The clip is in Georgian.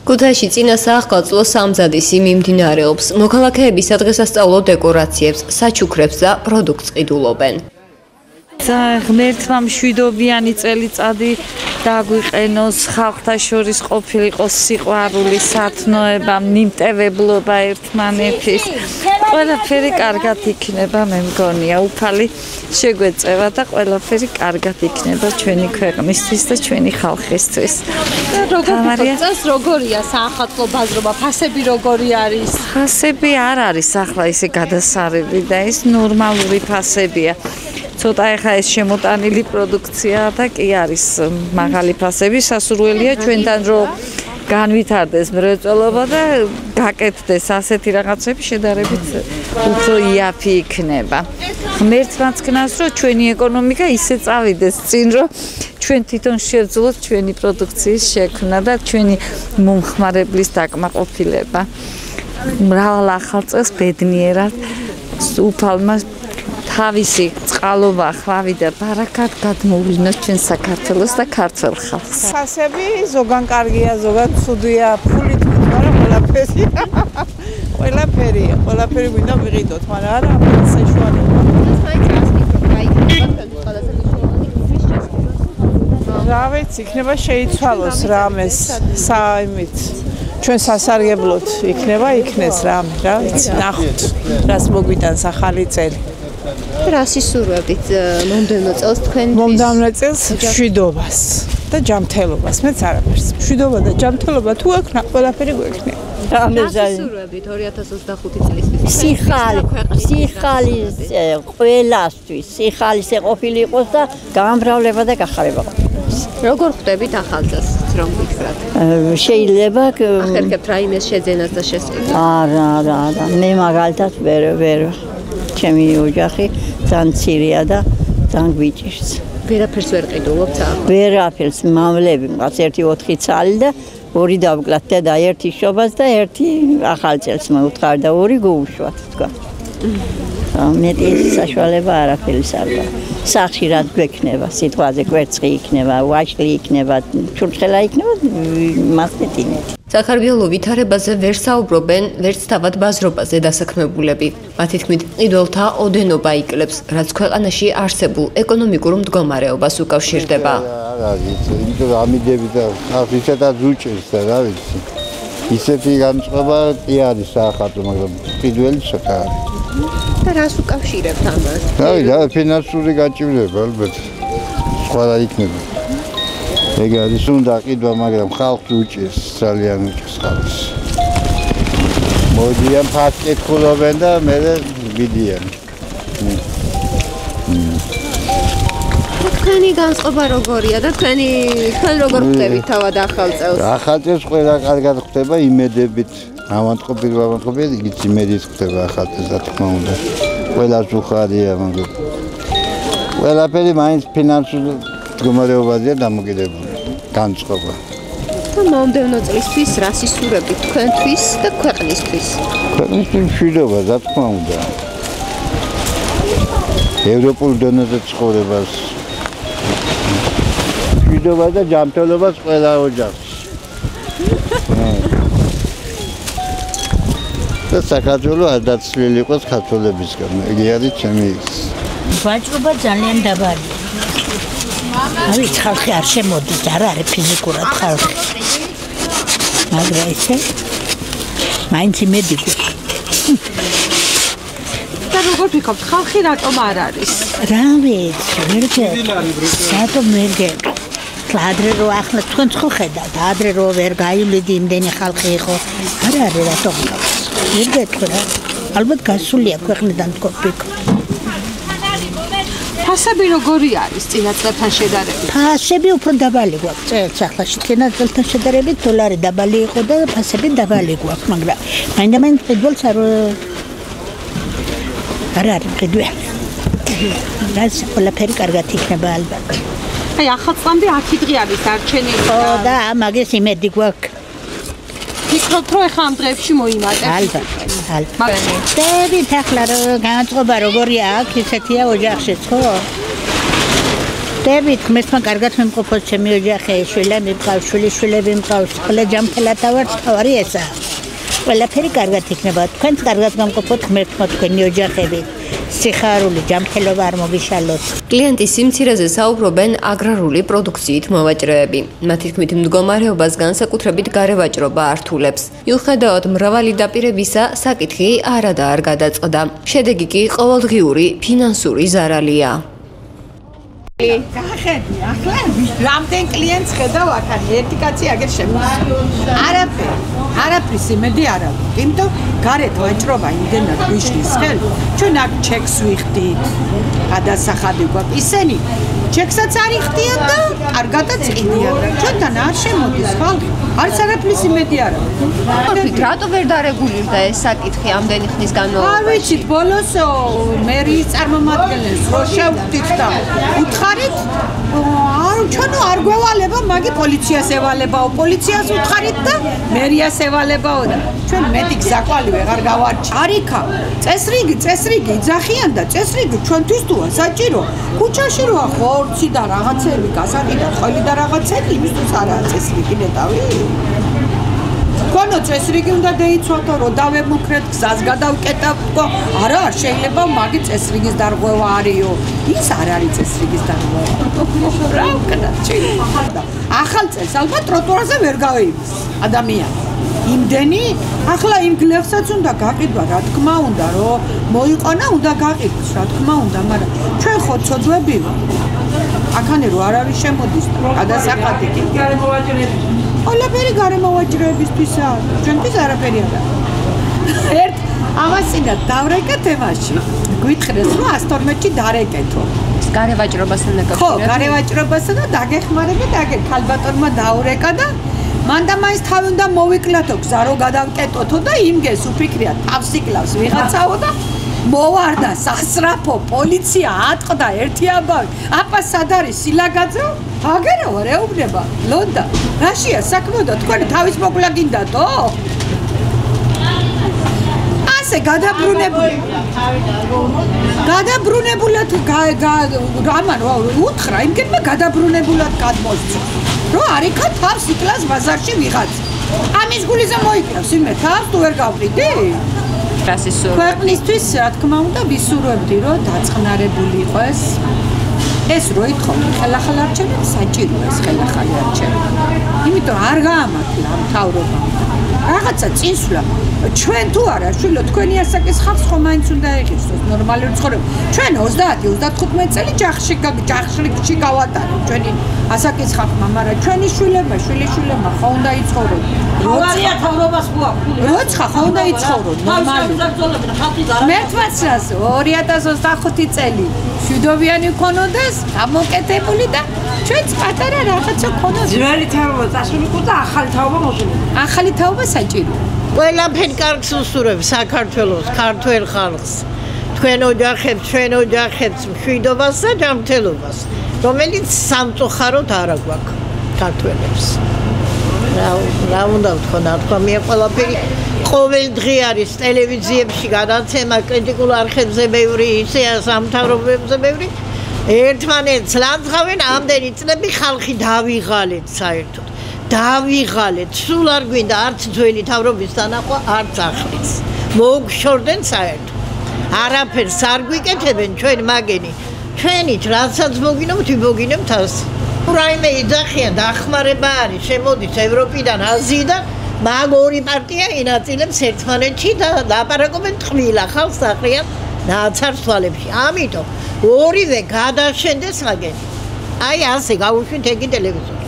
ქუთაისში წინა საახალწლო სამზადისი მიმდინარეობს. მოქალაქეები სადღესასწაულო დეკორაციებს, საჩუქრებს და პროდუქტს ყიდულობენ. ღმერთმა მშვიდობიანი წელიწადი დაგვიყენოს, ხალხთა შორის ყოფილიყო სიყვარული, სათნოება, მიმტევებლობა ერთმანეთის. ყველაფერი კარგად იქნება, მე მგონია, უფალი შეგვეწევა და ყველაფერი კარგად იქნება ჩვენი ქვეყნისთვის და ჩვენი ხალხისთვის. როგორია საახალწლო ბაზრობა, ფასები როგორი არის? ფასები არ არის ახლა ისე გადასარევი და ეს ნორმალური ფასებია. ცოტა ეხა ეს შემოტანილი პროდუქცია და კი არის მაღალი ფასები, სასურველია ჩვენთან რომ განვითარდეს მრეწველობა და გაკეთდეს ასეთი რაღაცები შედარებით უფრო იაფი იქნება. ღმერთმაც გნას რომ ჩვენი ეკონომიკა ისე წავიდეს წინ რომ ჩვენ თვითონ შევძლოთ ჩვენი პროდუქციის შექმნა და ჩვენი მომხმარებლის დაკმაყოფილება. მრავალ ახალწელს ბედნიერად უფალმა თავისი წყალობა, ხვავი და ბარაკად გადმოვლინოს ჩვენ საქართველოს და ქართველ ხალხს. ფასები ზოგან კარგია, ზოგან ცუდია, ფულით მაგრამ ყველაფერი გვინდა ვიყიდოთ, მაგრამ არა საშუალება. რა ვიცი, იქნება შეიცვალოს რამეს საიმით. ჩვენ სასარგებლოდ იქნეს რამე, რა ვიცი, ნახოთ, რას მოგვიტანს ახალი წელი. რას ისურვებთ მომდევნო წელს თქვენთვის? მომდევნო წელს მშვიდობას და ჯანმრთელობას, მეც არაფერს. მშვიდობა და ჯანმრთელობა თუ აქ ყველაფერი გვექნება. რას ისურვებთ 2025 წლისთვის? სიხალის ყველასთვის, სიხალის ყოფილიყოს და გამრავლება და გახარება. როგორ ხვდებით ახალ წელს, რომ ვიქრათ? შეიძლება ახერხებთ რაიმეს შეძენას და შესწავლას? არა, მე მაგალითად ვერ ჩემი ოჯახი ძალიან მცირეა და ძალიან გვიჭირს. ვერაფერს ვერ ყიდულობთ ახლა? ვერაფერს, მამლები მყავს 1-4 ცალი და 2 დავკლათ და 1 შობას და 1 ახალ წელს მოვუთხარ და 2 გუუშვათ თქვა. მეტი საშუალება არაფერის არ გაქვს. სახში რაც გვექნება, სიტყვაზე კვერცხი იქნება, ვაშლი იქნება, ჩურჩხელა იქნება, მას მეტინეთი. საქარბიელო ვითარებაზე ვერ საუბრობენ, ვერც თავად ბაზრობაზე დასაქმებულები. მათი თქმით, ყიდველთა ოდენობა იკლებს, რაც ქვეყანაში არსებულ ეკონომიკურ მდგომარეობას უკავშირდება. იმიტომ რომ ამიდები და ისედაც უჭირს და რა ვიცი. ისეთი განწყობა კი არის საახალწლო, მაგრამ ყიდველი ცოტა არის. და რას უკავშირებთ ამას? რა ფინანსური გაჭირვება ალბათ. სხვა რა იქნება. ეგ არის უნდა ყიდვა, მაგრამ ხალხს უჭირს, ძალიან უჭირს ხალხს. მოდიან ფასკეთქულობენ და მე ვიდიან. თქვენი განწყობა როგორია და თქვენ როგორ ხვდებით თავად ახალ წელს? ახალ წელს ყველა კარგად ხდება იმედებით. ავანტყოფილ იგიც იმედით ხდება ახალ წელს, რა თქმა უნდა. ყველას უხარია, მაგრამ ყველაფერი მაინც ფინანსურ მდგომარეობაზეა დამოკიდებული. განწყობა. და მომდევნო წლისთვის რას ისურვებთ თქვენთვის და ქვეყნისთვის? ქვეყნისთვის მშვიდობა, რა თქმა უნდა. ევროპულ დონეზე ცხოვრებას. მშვიდობა და ჯანმრთელობას ყველა ოჯახს. და საქართველოს არ დაცლილი იყოს ქართველებისგან. იგი არის ჩემი ის. ვაჭრობა ძალიან დაბალია. ავით ხალხი არ შემოდის, არ არის ფიზიკურად ხალხი. მაგრამ ისე მაინც იმედი გვაქვს. და როგორ ვიქობთ, ხალხი რატომ არ არის? რა ვიცი, რატომ ვერ გეკ? ადრე რო ახლა თქვენ ხო ხედავთ, ადრე რო ვერ გაივლიდი იმდენი ხალხი იყო. არ არის რატომ გავს? ვერ გეტყვი რა. ალბათ გასულია ქვეყნიდან თქო. ფასები როგორი არის წინა წელთან შედარებით? ფასები უფრო დაბალი გვაქვს წელს ახლაში. წინა წელთან შედარებით დოლარი დაბალი იყო და ფასები დაბალი გვაქვს, მაგრამ მაინდამაინც ყიდველს არ არის ყიდველი. რაც ყველაფერი კარგად იქნება ალბათ. აი ახალ წლამდე 10 დღე არის დარჩენილი. ხო და მაგის იმედი გვაქვს. ფიქრობთ რომ ახლა ამ დღეებში მოიმატებს? ალბათ. დებით ახლა განწყობა როგორია აქ ისეთია ოჯახშიც ხო? ხვდებით, ღმერთმა კარგად მემყოფოს ჩემი ოჯახი, შვილები მყავს, შვილიშვილები მყავს, ყველა ჯანმრთელათა ვარ, თავარი ესაა. ყველაფერი კარგად იქნება, თქვენც კარგად გამყოფოთ ღმერთმა თქვენი ოჯახები. სიხარული, ჯანმრთელობა არ მოგიშალოთ. კლიენტის სიმცირეზე საუბრობენ აგრარული პროდუქციით მოვაჭრეები. მათი თქმით, მდგომარეობას განსაკუთრებით გარევაჭრობა ართულებს. მიუხედავად მრავალი დაპირებისა, საკითხი არადა არ გადაწყდა. შედეგი კი ყოველდღიური ფინანსური ზარალია. გახედი, ახლა რამდენ კლიენტს ხედავ აქ, ერთი კაცი აგერ შემოსული. არაფრის იმედი არ აქვს. იმიტომ გარეთ ვაჭრობა იმდენად გვიშლის ხელ, ჩვენ აქ ჩეკს ვიხდით. გადასახადი გვაქვს. ისინი ჩეკსაც არ იხდიან და კარგადაც ყიდიან. ჩვენთან არ შემოდის ხალხი. არც არაფრის იმედი არ აქვს. რატო ვერ დარეგულირდა ეს საკითხი ამდენი ხნის განმავლობაში? არ ვიცით, ბოლოს მერიის წარმომადგენლებს რო შევხვდით და უთხარით, ჩვენ არ გვევალება, მაგი პოლიციას ევალებაო, პოლიციას უთხარით და მერიას ევალებაო და ჩვენ მეტი გზაკვალი ვეღარ გავარჩი. არიქა, წესრიგი იძახიან და წესრიგი ჩვენთვის თუა საჭირო. ქუჩაში როა ხორცი და რაღაცები, გასაყიდად ხელი და რაღაცები, იმისთვის არაა წესრიგი ნეტავი. კონო წესრიგი უნდა დაიცვათო, რომ დავემუქრეთ, გზას გადავკეტავ, არა, არ შეიძლება მაგი წესრიგის დარღვევა არისო. ის არ არის წესრიგის დარღვევა. რა უკეთა ჭირდება. ახალ წელს ალბათ ტროტუარზე ვერ გავიდეს ადამიანი. იმდენი, ახლა იმ გლეხსაც უნდა გაყიდვა, რა თქმა უნდა, რომ მოიყონა, უნდა გაყიდოს, რა თქმა უნდა, მაგრამ ჩვენ ხო ცოდვები ვართ. აქანე რო არ არის შემოდის, გადასახადი კი. ყველაფერი გარემოვაჭრეებისთვისა, ჩვენთვის არაფერი არ არის. ამას წინათ დავრეკეთ ემაში. გვითხრეს, რომ 112-ში დარეკეთო. გარევაჭრობასთან ხო, დაკავშირებით. გარევაჭრობასთან და დაგეხმარებით, ქალბატონმა დაურეკა და მან და მაინც თავი უნდა მოვიკლათო, გზა რო გადავკეტოთო და იმგეს უფიქრია, თავს იკლავს ვიღაცაო და მოვარდა სასრაფო, პოლიცია ატყდა ერთი ამბავი. აპა სად არის სილაგაძე? აგერა ვარ, ეუბნება. ლონდა. რაშია საქმე და თქვენი თავის მოკლა გინდათო? ასე გადაბრუნებულად რამან უთხრა, იმგენმა გადაბრუნებულად გადმოსცა. რო არიქა თავს იკლას ბაზარში ვიღაც. ამის გულიზე მოიკლავს იმე თავს თუ ვერ გავყიდი? ქვეყნისთვის, რა თქმა უნდა, ვისურვებდი, რომ დაწყნარებული იყოს ეს რო ითხოვთ ხელახალ არჩევნებს, საჭიროა ეს ხელახალი არჩევნები. იმიტომ არ გაამართლა მთავრობამ. რაღაცა წინსვლა. ჩვენ თუ არა, შვილო, თქვენი ასაკის ხალხს ხომ მაინც უნდა ეღირსოს ნორმალური ცხოვრება. ჩვენ 30-35 წელი ჯახშრიგში გავატარეთ ჩვენი ასაკის ხალხმა, მაგრამ ჩვენი შვილებმა, შვილიშვილებმა ხო უნდა იცხოვრონ. როცა თავრობას გვაქვს. როცა ხო უნდა იცხოვრონ ნორმალურად. მერთმაც რას 2025 წელი შვიდობიანი ქონოდეს, გამოკეთებული და ჩვენც პატარა რაღაცა ქონოდეს. ძველი თავრობა წასულიყო და ახალი თავრობა მოსულიყო. ახალი თავრობა საჭიროა. ყველაფერი კარგს უსურვებს საქართველოს, ქართველ ხალხს, თქვენ ოჯახებს, მშვიდობას და ჯანმრთელობას, რომელიც სამწუხაროდ არ აგვაქვს ქართველებს. რა უნდა ვთქვა, ნათქვამია ყველაფერი ყოველდღე არის ტელევიზიებში გადაცემა, კრიტიკულ არხებზე ბევრი, ისე სამთავრობოებზე ბევრი. ერთმანეთს ლანძღავენ, ამდენი წლები ხალხი დავიღალეთ საერთოდ. დავიღალეთ, სულ არ გვინდა არც ძველი თავრობის დანახვა, არც ახლის. მოგშორდნენ საერთოდ. არაფერს არ გვიკეთებენ ჩვენ მაგენი. ჩვენით რასაც მოგინებთ, ვიმოგინებთ ასე. რაიმე იძახიან, დახმარება არის, შემოდის ევროპიდან, აზიიდან, მაგ ორი პარტია ინაწილებს ერთმანეთში და ლაპარაკობენ ტყვილა ხალხს აყრიან ნაცარს თვალებში. ამიტომ ორივე გადაშენდეს მაგენი. აი ასე გავუშვით ეგი ტელევიზორში.